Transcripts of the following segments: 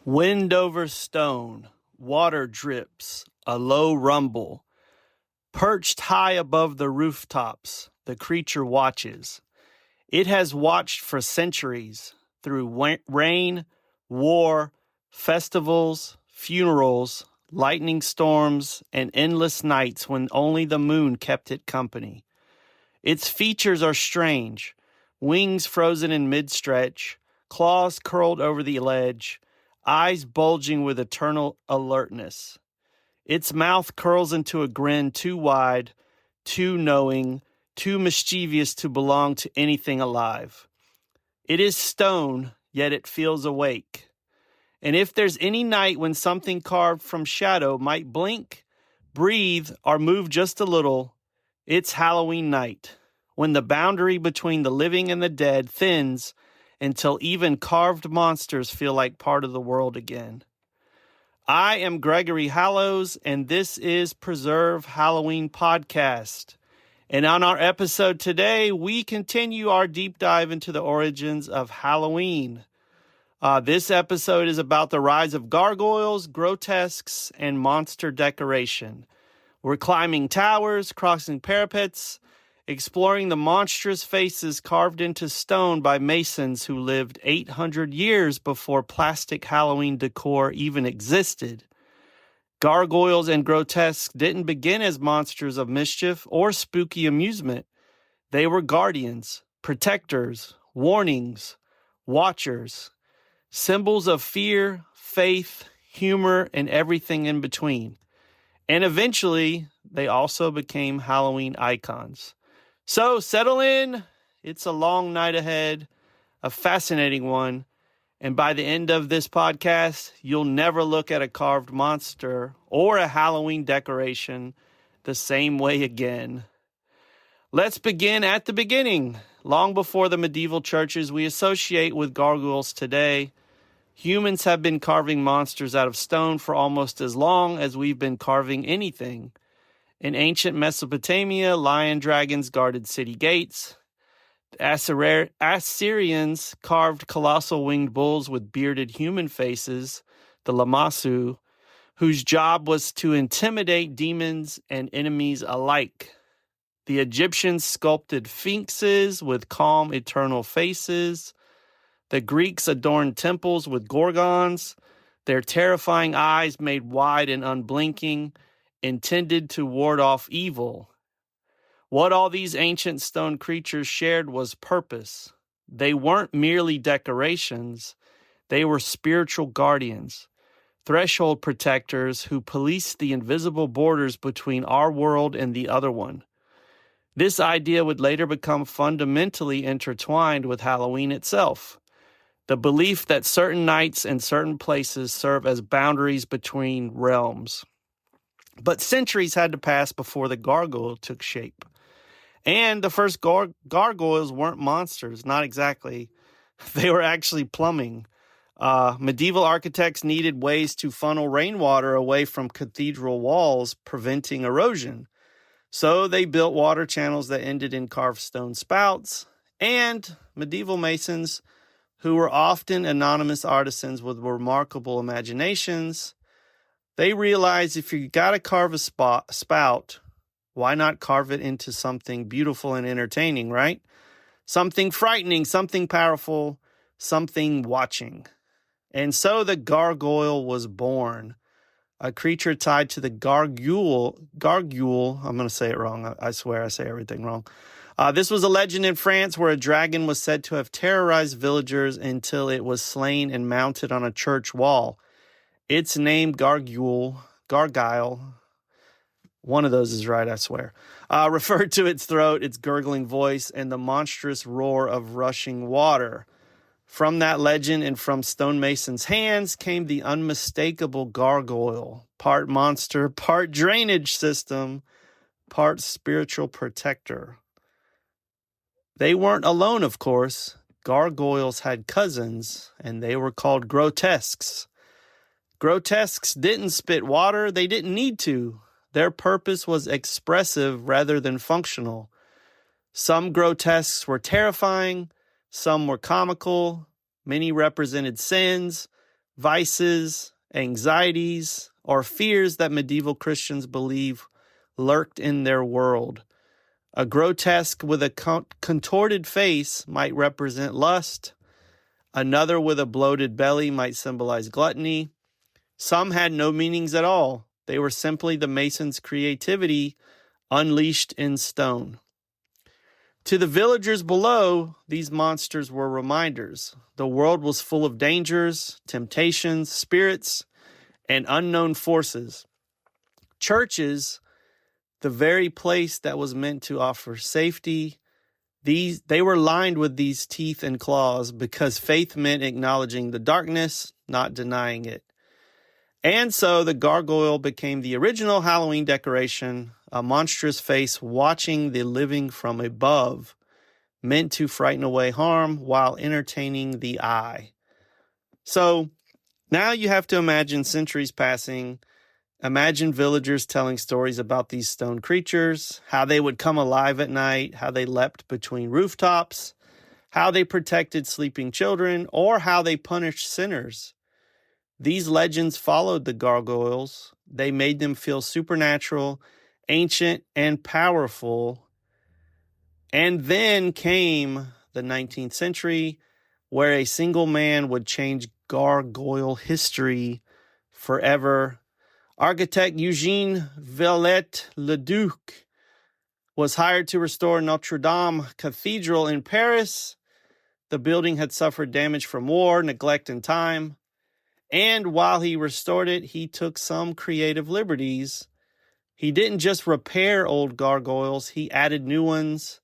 Wind over stone, water drips, a low rumble. Perched high above the rooftops, the creature watches. It has watched for centuries, through rain, war, festivals, funerals, lightning storms, and endless nights when only the moon kept it company. Its features are strange, wings frozen in mid-stretch, claws curled over the ledge, eyes bulging with eternal alertness. Its mouth curls into a grin too wide, too knowing, too mischievous to belong to anything alive. It is stone, yet it feels awake. And if there's any night when something carved from shadow might blink, breathe, or move just a little, it's Halloween night, when the boundary between the living and the dead thins until even carved monsters feel like part of the world again. I am Gregory Hallows, and this is Preserve Halloween Podcast. And on our episode today, we continue our deep dive into the origins of Halloween. This episode is about the rise of gargoyles, grotesques, and monster decoration. We're climbing towers, crossing parapets, exploring the monstrous faces carved into stone by masons who lived 800 years before plastic Halloween decor even existed. Gargoyles and grotesques didn't begin as monsters of mischief or spooky amusement. They were guardians, protectors, warnings, watchers, symbols of fear, faith, humor, and everything in between. And eventually, they also became Halloween icons. So settle in. It's a long night ahead, a fascinating one. And by the end of this podcast, you'll never look at a carved monster or a Halloween decoration the same way again. Let's begin at the beginning. Long before the medieval churches we associate with gargoyles today, humans have been carving monsters out of stone for almost as long as we've been carving anything. In ancient Mesopotamia, lion dragons guarded city gates. The Assyrians carved colossal winged bulls with bearded human faces, the lamassu, whose job was to intimidate demons and enemies alike. The Egyptians sculpted sphinxes with calm, eternal faces. The Greeks adorned temples with gorgons, their terrifying eyes made wide and unblinking, intended to ward off evil. What all these ancient stone creatures shared was purpose. They weren't merely decorations. They were spiritual guardians, threshold protectors who policed the invisible borders between our world and the other one. This idea would later become fundamentally intertwined with Halloween itself. The belief that certain nights and certain places serve as boundaries between realms. But centuries had to pass before the gargoyle took shape. And the first gargoyles weren't monsters, not exactly. They were actually plumbing. Medieval architects needed ways to funnel rainwater away from cathedral walls, preventing erosion. So they built water channels that ended in carved stone spouts. And medieval masons, who were often anonymous artisans with remarkable imaginations, they realized if you got to carve a spout, why not carve it into something beautiful and entertaining, right? Something frightening, something powerful, something watching. And so the gargoyle was born, a creature tied to the gargoyle, I'm going to say it wrong. I swear I say everything wrong. This was a legend in France where a dragon was said to have terrorized villagers until it was slain and mounted on a church wall. Its name, Gargoyle, one of those is right, I swear, referred to its throat, its gurgling voice, and the monstrous roar of rushing water. From that legend and from stonemasons' hands came the unmistakable gargoyle, part monster, part drainage system, part spiritual protector. They weren't alone, of course. Gargoyles had cousins, and they were called grotesques. Grotesques didn't spit water. They didn't need to. Their purpose was expressive rather than functional. Some grotesques were terrifying. Some were comical. Many represented sins. vices, anxieties, or fears that medieval Christians believe lurked in their world. A grotesque with a contorted face might represent lust. Another with a bloated belly might symbolize gluttony. Some had no meanings at all. They were simply the mason's creativity unleashed in stone. To the villagers below, these monsters were reminders. The world was full of dangers, temptations, spirits, and unknown forces. Churches, the very place that was meant to offer safety, they were lined with these teeth and claws because faith meant acknowledging the darkness, not denying it. And so the gargoyle became the original Halloween decoration, a monstrous face watching the living from above, meant to frighten away harm while entertaining the eye. So now you have to imagine centuries passing. Imagine villagers telling stories about these stone creatures, how they would come alive at night, how they leapt between rooftops, how they protected sleeping children, or how they punished sinners. These legends followed the gargoyles. They made them feel supernatural, ancient, and powerful. And then came the 19th century, where a single man would change gargoyle history forever. Architect Eugene Viollet-le-Duc was hired to restore Notre Dame Cathedral in Paris. The building had suffered damage from war, neglect, and time. And while he restored it, he took some creative liberties. He didn't just repair old gargoyles, he added new ones,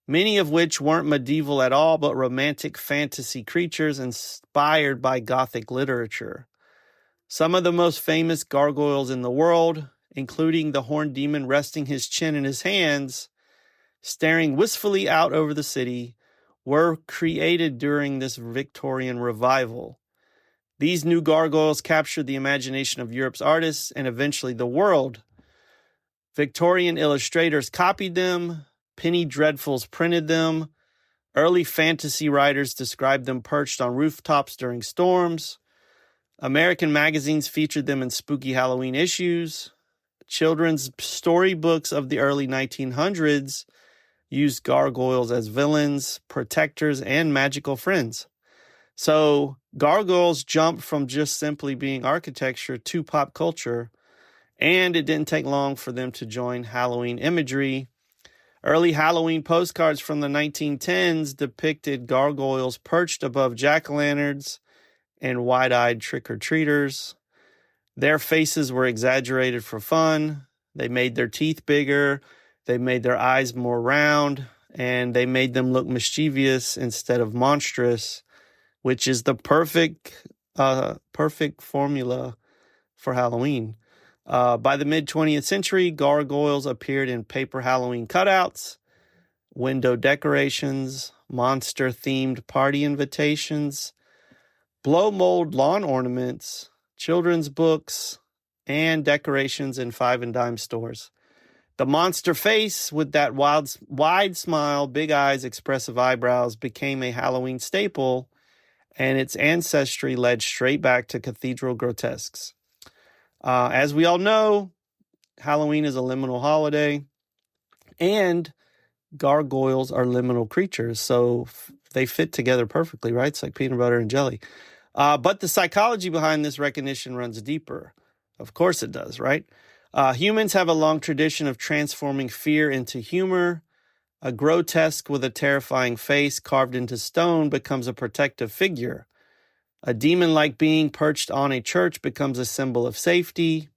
many of which weren't medieval at all, but romantic fantasy creatures inspired by Gothic literature. Some of the most famous gargoyles in the world, including the horned demon resting his chin in his hands, staring wistfully out over the city, were created during this Victorian revival. These new gargoyles captured the imagination of Europe's artists and eventually the world. Victorian illustrators copied them, penny dreadfuls printed them, early fantasy writers described them perched on rooftops during storms, American magazines featured them in spooky Halloween issues, children's storybooks of the early 1900s used gargoyles as villains, protectors, and magical friends. So gargoyles jumped from just simply being architecture to pop culture, and it didn't take long for them to join Halloween imagery. Early Halloween postcards from the 1910s depicted gargoyles perched above jack-o'-lanterns and wide-eyed trick-or-treaters. Their faces were exaggerated for fun. They made their teeth bigger, they made their eyes more round, and they made them look mischievous instead of monstrous, which is the perfect formula for Halloween. By the mid-20th century, gargoyles appeared in paper Halloween cutouts, window decorations, monster-themed party invitations, blow-mold lawn ornaments, children's books, and decorations in 5 and dime stores. The monster face with that wide smile, big eyes, expressive eyebrows became a Halloween staple, and its ancestry led straight back to cathedral grotesques. As we all know, Halloween is a liminal holiday, and gargoyles are liminal creatures, so they fit together perfectly, right? It's like peanut butter and jelly. But the psychology behind this recognition runs deeper. Of course it does, right? Humans have a long tradition of transforming fear into humor. A grotesque with a terrifying face carved into stone becomes a protective figure. A demon-like being perched on a church becomes a symbol of safety.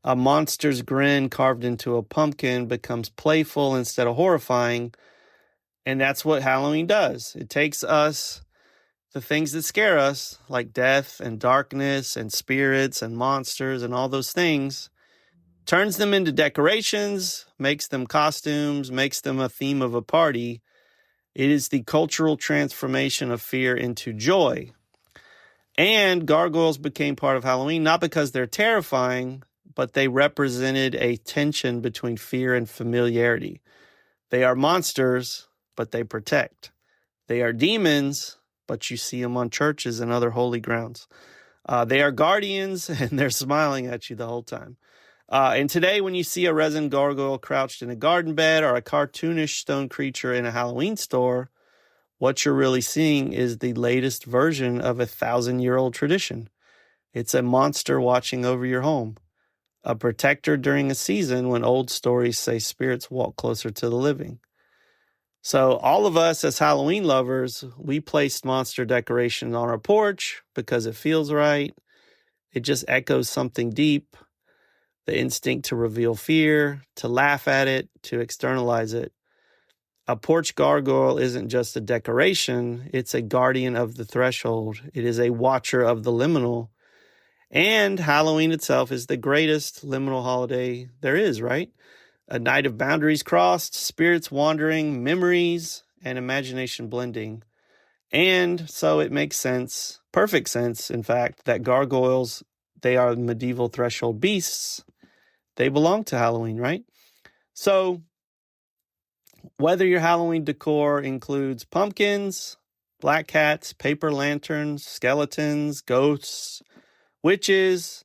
A monster's grin carved into a pumpkin becomes playful instead of horrifying. And that's what Halloween does. It takes us, the things that scare us, like death and darkness and spirits and monsters and all those things, turns them into decorations, makes them costumes, makes them a theme of a party. It is the cultural transformation of fear into joy. And gargoyles became part of Halloween, not because they're terrifying, but they represented a tension between fear and familiarity. They are monsters, but they protect. They are demons, but you see them on churches and other holy grounds. They are guardians, and they're smiling at you the whole time. And today, when you see a resin gargoyle crouched in a garden bed or a cartoonish stone creature in a Halloween store, what you're really seeing is the latest version of a 1,000-year-old tradition. It's a monster watching over your home, a protector during a season when old stories say spirits walk closer to the living. So all of us as Halloween lovers, we placed monster decorations on our porch because it feels right. It just echoes something deep, the instinct to reveal fear, to laugh at it, to externalize it. A porch gargoyle isn't just a decoration, it's a guardian of the threshold. It is a watcher of the liminal. And Halloween itself is the greatest liminal holiday there is, right? A night of boundaries crossed, spirits wandering, memories, and imagination blending. And so it makes sense, perfect sense, in fact, that gargoyles, they are medieval threshold beasts. They belong to Halloween, right? So whether your Halloween decor includes pumpkins, black cats, paper lanterns, skeletons, ghosts, witches,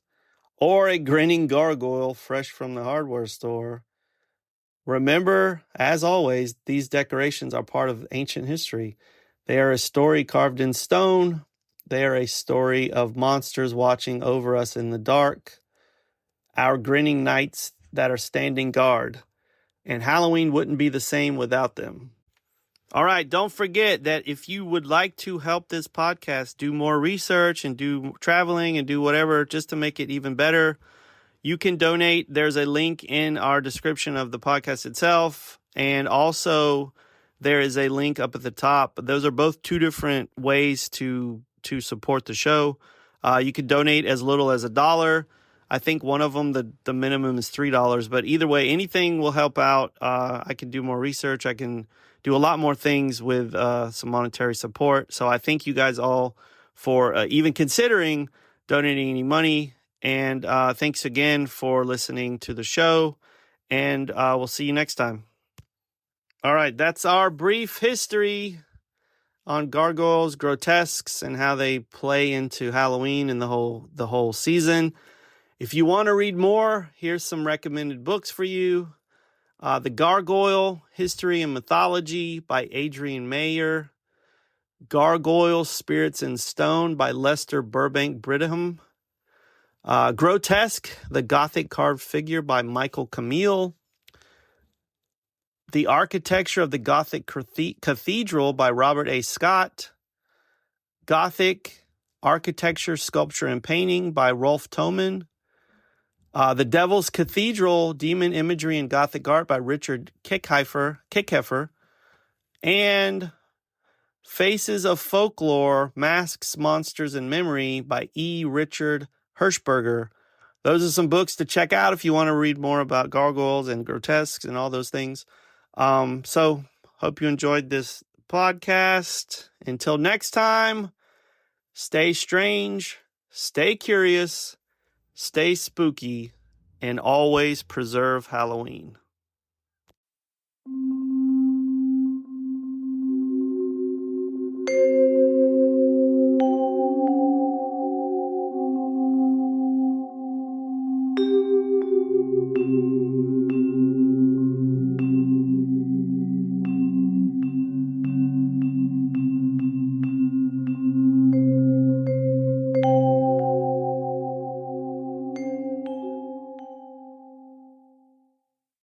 or a grinning gargoyle fresh from the hardware store, remember, as always, these decorations are part of ancient history. They are a story carved in stone. They are a story of monsters watching over us in the dark, our grinning knights that are standing guard. And Halloween wouldn't be the same without them. All right, don't forget that if you would like to help this podcast do more research and do traveling and do whatever just to make it even better, you can donate. There's a link in our description of the podcast itself. And also there is a link up at the top. Those are both two different ways to support the show. You can donate as little as $1. I think one of them, the minimum is $3. But either way, anything will help out. I can do more research. I can do a lot more things with some monetary support. So I thank you guys all for even considering donating any money. And thanks again for listening to the show. And we'll see you next time. All right, that's our brief history on gargoyles, grotesques, and how they play into Halloween and the whole season. If you want to read more, here's some recommended books for you. The Gargoyle, History and Mythology by Adrienne Mayer. Gargoyles, Spirits in Stone by Lester Burbank Bridaham. Grotesque, The Gothic Carved Figure by Michael Camille. The Architecture of the Gothic Cathedral by Robert A. Scott. Gothic Architecture, Sculpture, and Painting by Rolf Toman. The Devil's Cathedral, Demon Imagery and Gothic Art by Richard Kieckhefer. And Faces of Folklore, Masks, Monsters, and Memory by E. Richard Hershberger. Those are some books to check out if you want to read more about gargoyles and grotesques and all those things. So hope you enjoyed this podcast. Until next time, stay strange, stay curious, stay spooky, and always preserve Halloween.